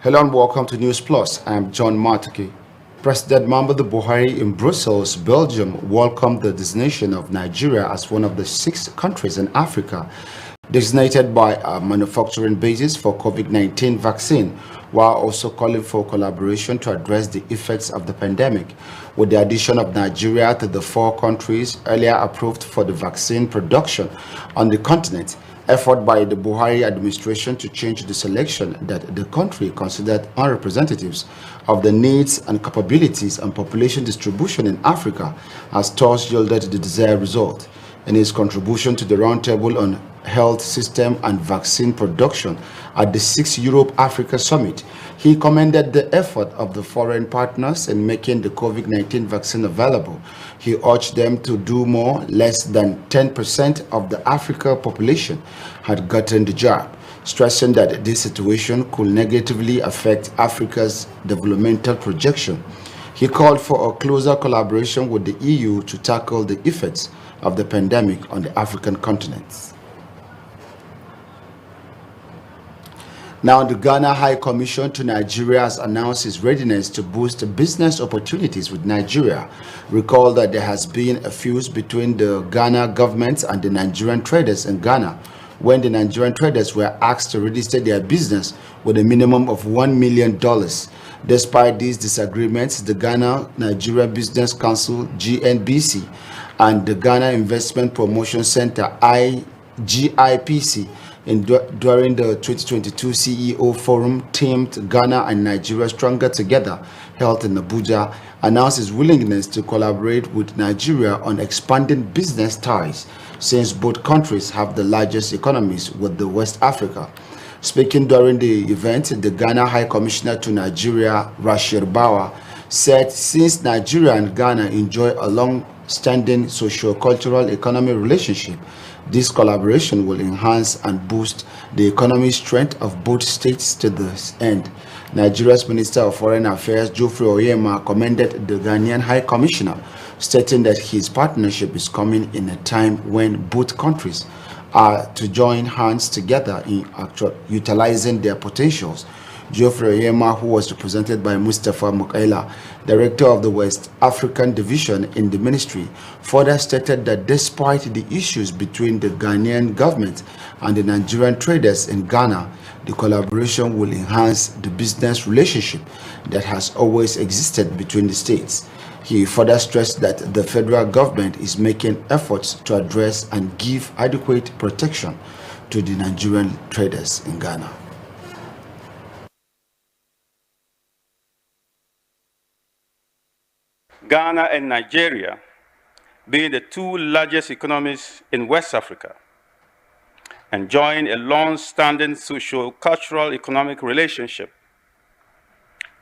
Hello and welcome to News Plus. I am John Martuki. President Muhammadu Buhari in Brussels, Belgium, welcomed the designation of Nigeria as one of the 6 countries in Africa designated by a manufacturing basis for COVID-19 vaccine, while also calling for collaboration to address the effects of the pandemic. With the addition of Nigeria to the 4 countries earlier approved for the vaccine production on the continent, effort by the Buhari administration to change the selection that the country considered unrepresentatives of the needs and capabilities and population distribution in Africa has thus yielded the desired result. In his contribution to the Roundtable on Health System and Vaccine Production at the 6th Europe-Africa Summit, he commended the effort of the foreign partners in making the COVID-19 vaccine available. He urged them to do more. Less than 10% of the African population had gotten the jab, stressing that this situation could negatively affect Africa's developmental projection. He called for a closer collaboration with the EU to tackle the effects of the pandemic on the African continent. Now, the Ghana High Commission to Nigeria has announced its readiness to boost business opportunities with Nigeria. Recall that there has been a feud between the Ghana government and the Nigerian traders in Ghana, when the Nigerian traders were asked to register their business with a minimum of $1 million. Despite these disagreements, the Ghana-Nigeria Business Council, GNBC, and the Ghana Investment Promotion Center, GIPC, during the 2022 CEO Forum themed Ghana and Nigeria Stronger Together, held in Abuja, announced its willingness to collaborate with Nigeria on expanding business ties, since both countries have the largest economies with the West Africa. Speaking during the event, the Ghana High Commissioner to Nigeria, Rabiu, said since Nigeria and Ghana enjoy a long-standing socio-cultural economic relationship, this collaboration will enhance and boost the economic strength of both states to this end. Nigeria's Minister of Foreign Affairs, Geoffrey Oyema, commended the Ghanaian High Commissioner, stating that his partnership is coming in a time when both countries are to join hands together in utilizing their potentials. Geoffrey Oyema, who was represented by Mustafa Mukaila, Director of the West African Division in the ministry, further stated that despite the issues between the Ghanaian government and the Nigerian traders in Ghana, the collaboration will enhance the business relationship that has always existed between the states. He further stressed that the federal government is making efforts to address and give adequate protection to the Nigerian traders in Ghana. Ghana and Nigeria being the 2 largest economies in West Africa, enjoying a long-standing socio-cultural economic relationship,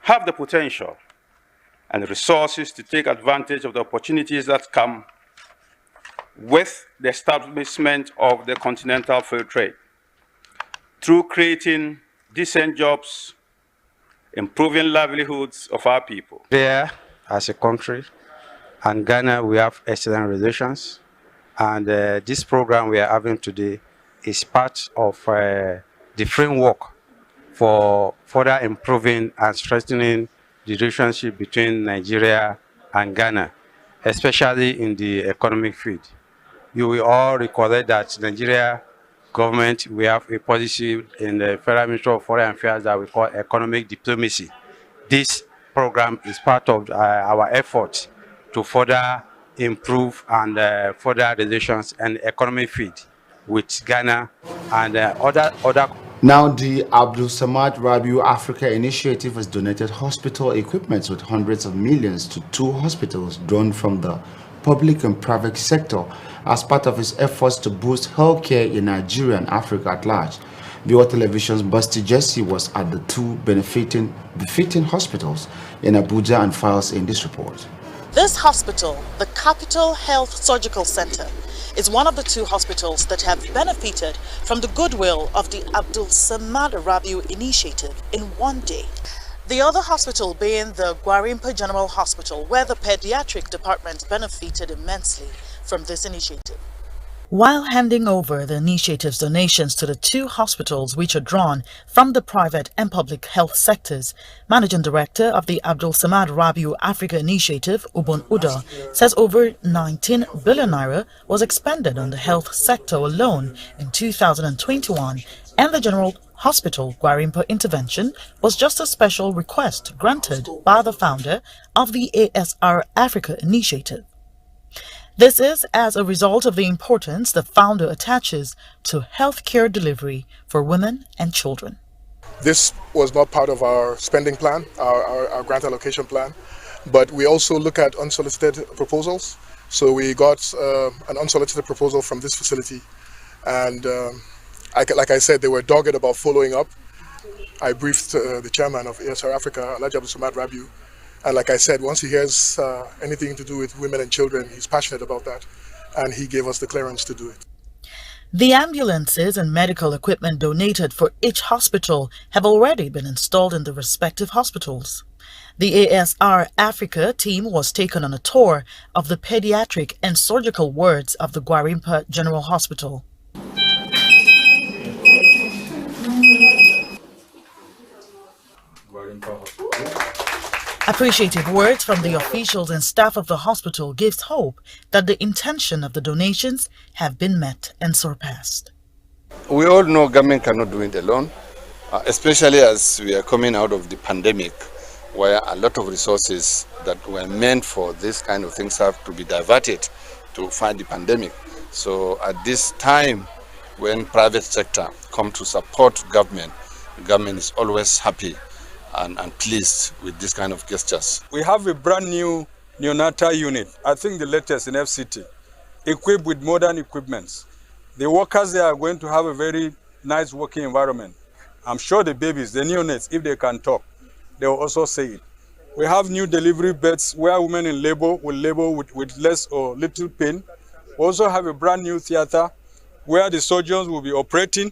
have the potential and resources to take advantage of the opportunities that come with the establishment of the continental free trade, through creating decent jobs, improving livelihoods of our people. There, as a country, and Ghana, we have excellent relations, and this program we are having today is part of the framework for further improving and strengthening the relationship between Nigeria and Ghana, especially in the economic field. You will all recall that Nigeria government, we have a policy in the Federal Ministry of Foreign Affairs that we call economic diplomacy. This program is part of our efforts to further improve and further relations and economic field with Ghana and other. Now, the Abdul Rabiu Africa Initiative has donated hospital equipment with hundreds of millions to 2 hospitals drawn from the public and private sector as part of its efforts to boost healthcare in Nigeria and Africa at large. Viewer Television's Basti Jesse was at the 2 benefiting hospitals in Abuja and files in this report. This hospital, the Capital Health Surgical Center, is one of the 2 hospitals that have benefited from the goodwill of the Abdul Rabiu initiative in one day. The other hospital being the Gwarimpa General Hospital, where the pediatric department benefited immensely from this initiative. While handing over the initiative's donations to the two hospitals which are drawn from the private and public health sectors, Managing Director of the Abdul Rabiu Africa Initiative, Ubon Uda, says over 19 billion naira was expended on the health sector alone in 2021, and the General Hospital Gwarimpa intervention was just a special request granted by the founder of the ASR Africa Initiative. This is as a result of the importance the founder attaches to healthcare delivery for women and children. This was not part of our spending plan, our grant allocation plan, but we also look at unsolicited proposals. So we got an unsolicited proposal from this facility, and like I said, they were dogged about following up. I briefed the chairman of ASR Africa, Abdul Rabiu. And like I said, once he hears anything to do with women and children, he's passionate about that. And he gave us the clearance to do it. The ambulances and medical equipment donated for each hospital have already been installed in the respective hospitals. The ASR Africa team was taken on a tour of the pediatric and surgical wards of the Gwarimpa General Hospital. Appreciative words from the officials and staff of the hospital gives hope that the intention of the donations have been met and surpassed. We all know government cannot do it alone, especially as we are coming out of the pandemic, where a lot of resources that were meant for this kind of things have to be diverted to fight the pandemic. So at this time, when private sector come to support government, the government is always happy and pleased with this kind of gestures. We have a brand new neonatal unit, I think the latest in FCT, equipped with modern equipments. The workers there are going to have a very nice working environment. I'm sure the babies, the neonates, if they can talk, they will also say it. We have new delivery beds where women in labor will labor with less or little pain. We also have a brand new theater where the surgeons will be operating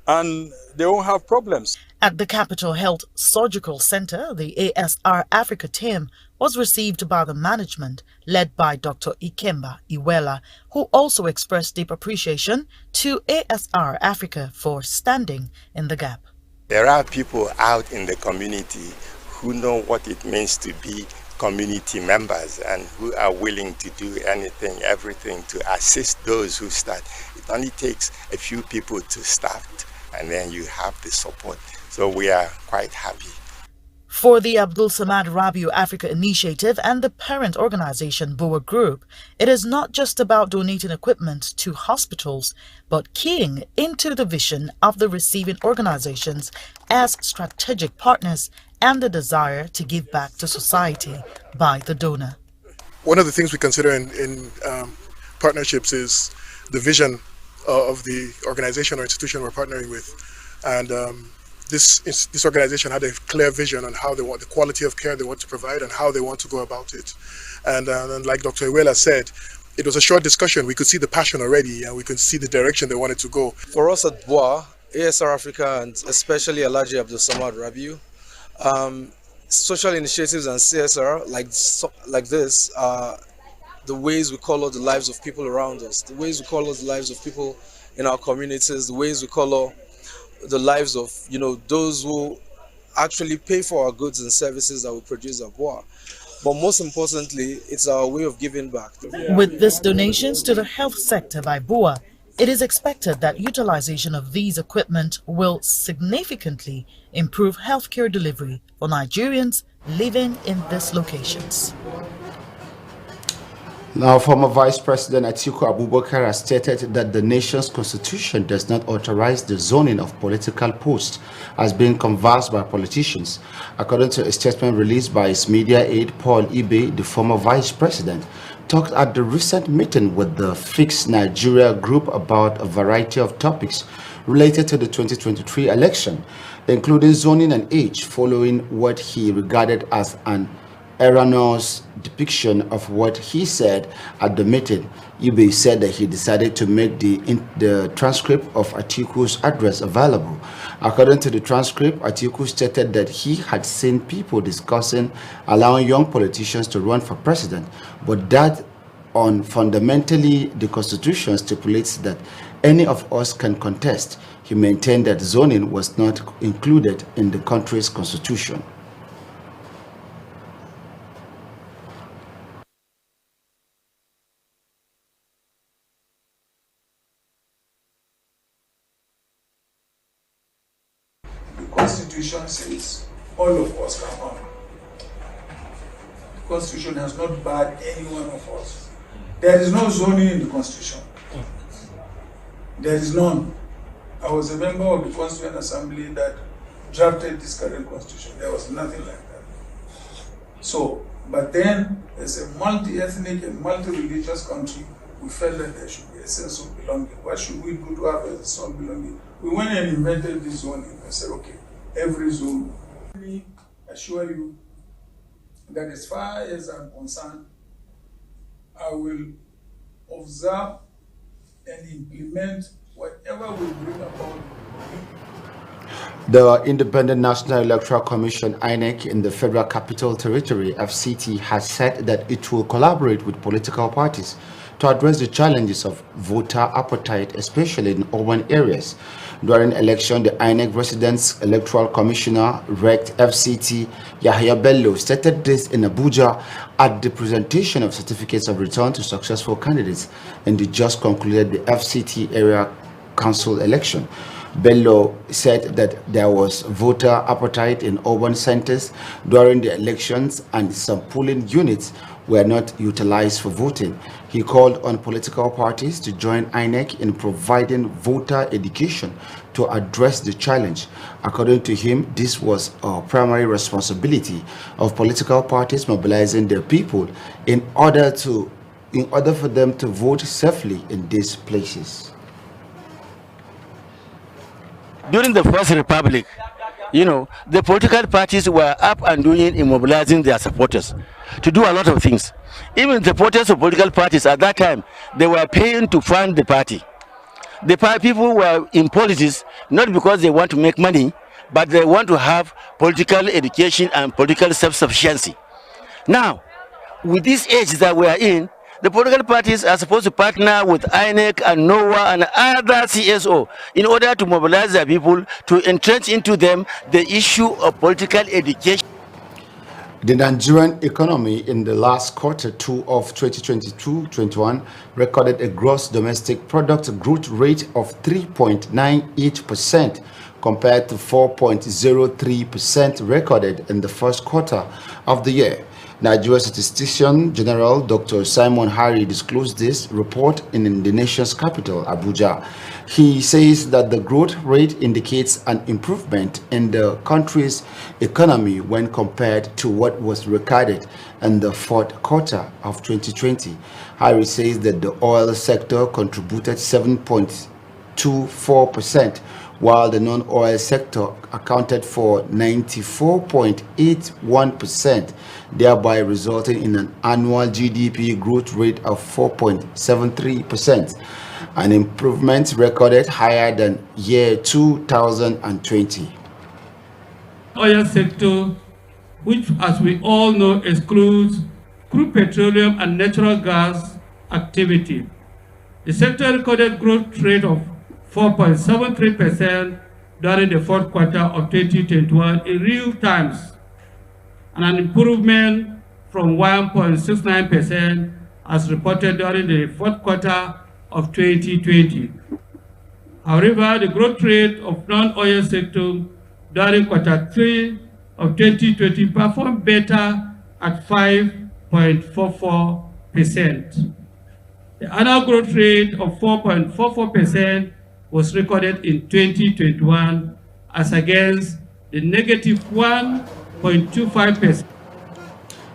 and they won't have problems. At the Capital Health Surgical Center, the ASR Africa team was received by the management led by Dr. Ikemba Iwela, who also expressed deep appreciation to ASR Africa for standing in the gap. There are people out in the community who know what it means to be community members and who are willing to do anything, everything to assist those who start. It only takes a few people to start and then you have the support. So we are quite happy. For the Abdul Rabiu Africa Initiative and the parent organization BUA Group, it is not just about donating equipment to hospitals, but keying into the vision of the receiving organizations as strategic partners and the desire to give back to society by the donor. One of the things we consider in partnerships is the vision of the organization or institution we're partnering with. And this organization had a clear vision on how they want, the quality of care they want to provide and how they want to go about it. And like Dr. Iwela said, it was a short discussion. We could see the passion already and we could see the direction they wanted to go. For us at BUA, ASR Africa, and especially Alhaji Abdul Rabiu, social initiatives and CSR like this are the ways we color the lives of people around us, the ways we color the lives of people in our communities, the ways we color the lives of, those who actually pay for our goods and services that we produce at BUA. But most importantly, it's our way of giving back. With these donations to the health sector by BUA, it is expected that utilization of these equipment will significantly improve healthcare delivery for Nigerians living in these locations. Now, former Vice President Atiku Abubakar has stated that the nation's constitution does not authorize the zoning of political posts as being canvassed by politicians. According to a statement released by his media aide, Paul Ibe, the former Vice President, talked at the recent meeting with the Fix Nigeria group about a variety of topics related to the 2023 election, including zoning and age, following what he regarded as an erroneous depiction of what he said at the meeting. Ibe said that he decided to make the transcript of Atiku's address available. According to the transcript, Atiku stated that he had seen people discussing allowing young politicians to run for president, but that fundamentally, the Constitution stipulates that any of us can contest. He maintained that zoning was not included in the country's constitution. The Constitution says all of us can run. The Constitution has not barred any one of us. There is no zoning in the Constitution. There is none. I was a member of the Constituent Assembly that drafted this current Constitution. There was nothing like that. So, but then, as a multi-ethnic and multi-religious country, we felt that there should be a sense of belonging. What should we do to have a sense of belonging? We went and invented this zoning and said, okay, every zone. I assure you that as far as I'm concerned, I will observe and implement whatever will bring about. The Independent National Electoral Commission, INEC, in the Federal Capital Territory, FCT, has said that it will collaborate with political parties to address the challenges of voter appetite, especially in urban areas. During election, the INEC Residence Electoral Commissioner, RECT FCT, Yahya Bello, stated this in Abuja at the presentation of certificates of return to successful candidates in the just concluded the FCT area council election. Bello said that there was voter appetite in urban centers during the elections and some polling units were not utilized for voting. He called on political parties to join INEC in providing voter education to address the challenge. According to him, this was a primary responsibility of political parties mobilizing their people in order for them to vote safely in these places. During the First Republic, the political parties were up and doing in mobilizing their supporters to do a lot of things. Even the supporters of political parties at that time, they were paying to fund the party. The people were in politics not because they want to make money, but they want to have political education and political self-sufficiency. Now, with this age that we are in, the political parties are supposed to partner with INEC and NOAA and other CSO in order to mobilize their people to entrench into them the issue of political education. The Nigerian economy in the last quarter two of 2022-21 recorded a gross domestic product growth rate of 3.98% compared to 4.03% recorded in the first quarter of the year. Nigeria Statistician General Dr. Simon Harry disclosed this report in the nation's capital, Abuja. He says that the growth rate indicates an improvement in the country's economy when compared to what was recorded in the fourth quarter of 2020. Harry says that the oil sector contributed 7.24%, while the non-oil sector accounted for 94.81%, thereby resulting in an annual GDP growth rate of 4.73%, an improvement recorded higher than year 2020. Oil sector, which as we all know excludes crude petroleum and natural gas activity. The sector recorded growth rate of 4.73% during the fourth quarter of 2021 in real terms, and an improvement from 1.69% as reported during the fourth quarter of 2020. However, the growth rate of non-oil sector during quarter 3 of 2020 performed better at 5.44%. The annual growth rate of 4.44% was recorded in 2021 as against the negative 1.25%.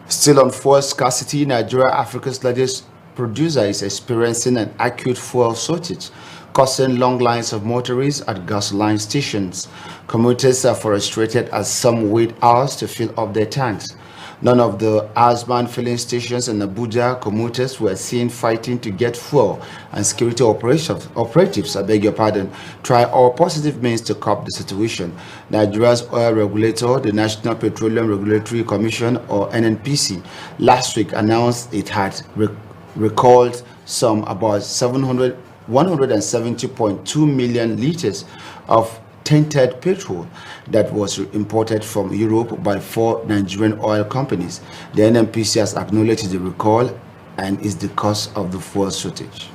Still on fuel scarcity, Nigeria, Africa's largest producer, is experiencing an acute fuel shortage, causing long lines of motorists at gasoline stations. Commuters are frustrated as some wait hours to fill up their tanks. None of the housebound filling stations in Abuja, commuters were seen fighting to get fuel, and security operatives, try all positive means to curb the situation. Nigeria's oil regulator, the National Petroleum Regulatory Commission, or NNPC, last week announced it had recalled some about 170.2 million liters of tainted petrol that was imported from Europe by 4 Nigerian oil companies. The NNPC has acknowledged the recall and is the cause of the fuel shortage.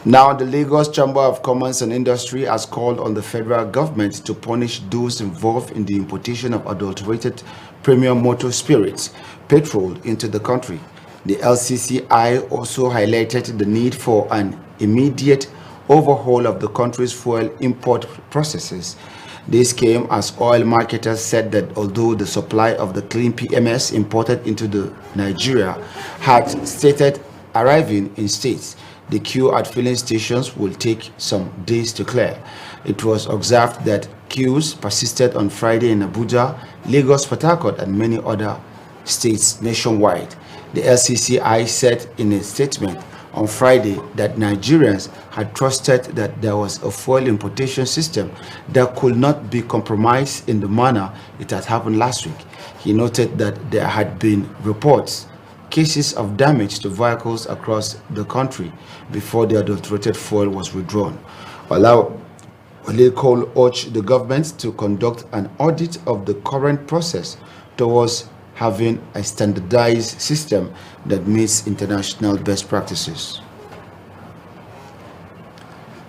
Now, the Lagos Chamber of Commerce and Industry has called on the federal government to punish those involved in the importation of adulterated premium motor spirits, petrol, into the country. The LCCI also highlighted the need for an immediate overhaul of the country's fuel import processes. This came as oil marketers said that although the supply of the clean PMS imported into Nigeria had started arriving in states, the queue at filling stations will take some days to clear. It was observed that queues persisted on Friday in Abuja, Lagos, Port Harcourt, and many other states nationwide. The LCCI said in a statement on Friday that Nigerians had trusted that there was a fuel importation system that could not be compromised in the manner it had happened last week. He noted that there had been cases of damage to vehicles across the country before the adulterated fuel was withdrawn. Electoral urged the government to conduct an audit of the current process towards having a standardized system that meets international best practices.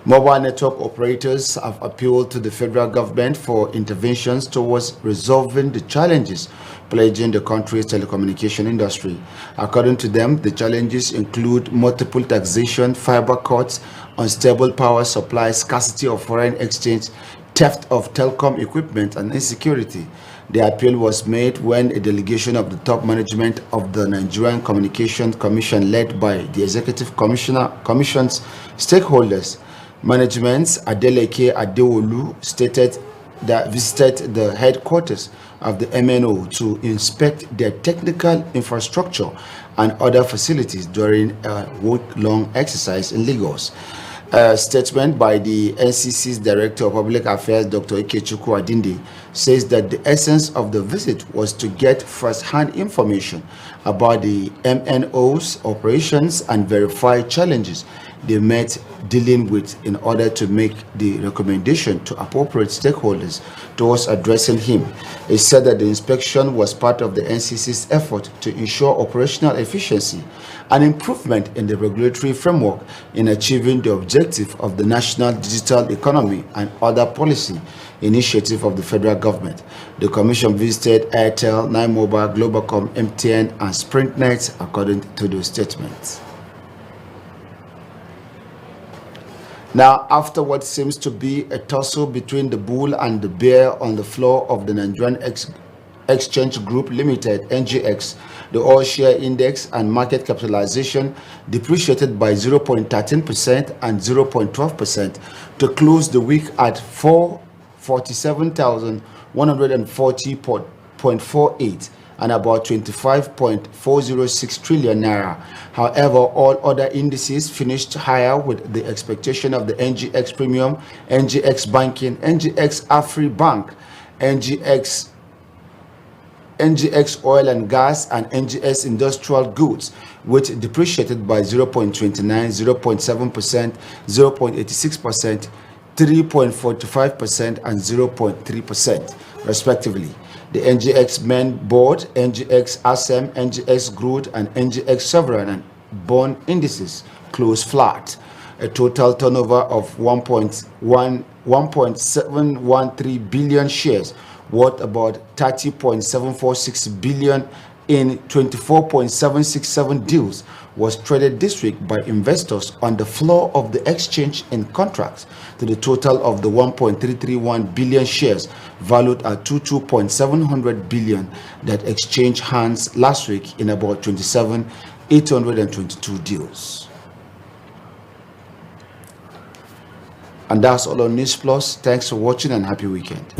Mobile network operators have appealed to the federal government for interventions towards resolving the challenges plaguing the country's telecommunication industry. According to them, the challenges include multiple taxation, fiber cuts, unstable power supply, scarcity of foreign exchange, theft of telecom equipment, and insecurity. The appeal was made when a delegation of the top management of the Nigerian Communications Commission, led by the Executive Commission's stakeholders, Management's Adeleke Adewolu, stated that visited the headquarters of the MNO to inspect their technical infrastructure and other facilities during a week-long exercise in Lagos. A statement by the NCC's Director of Public Affairs, Dr. Ikechukwu Adinde, says that the essence of the visit was to get first-hand information about the MNO's operations and verify challenges they met dealing with in order to make the recommendation to appropriate stakeholders towards addressing him. It said that the inspection was part of the NCC's effort to ensure operational efficiency and improvement in the regulatory framework in achieving the objective of the national digital economy and other policy initiative of the federal government. The commission visited Airtel, Nine Mobile, Globacom, MTN, and SprintNet, according to the statements. Now, after what seems to be a tussle between the bull and the bear on the floor of the Nigerian Exchange Group Limited, NGX, the oil share index and market capitalization depreciated by 0.13% and 0.12% to close the week at 447,140.48 and about 25.406 trillion naira. However, all other indices finished higher, with the expectation of the NGX Premium, NGX Banking, NGX AfriBank, NGX Oil and Gas, and NGX Industrial Goods, which depreciated by 0.29, 0.7%, 0.86%, 3.45%, and 0.3%, respectively. The NGX Main Board, NGX ASEM, NGX Crude, and NGX Sovereign and Bond indices closed flat. A total turnover of 1.713 billion shares, worth about 30.746 billion in 24.767 deals, was traded this week by investors on the floor of the exchange in contrast to the total of the 1.331 billion shares valued at 22.700 billion that exchanged hands last week in about 27,822 deals. And that's all on News Plus. Thanks for watching and happy weekend.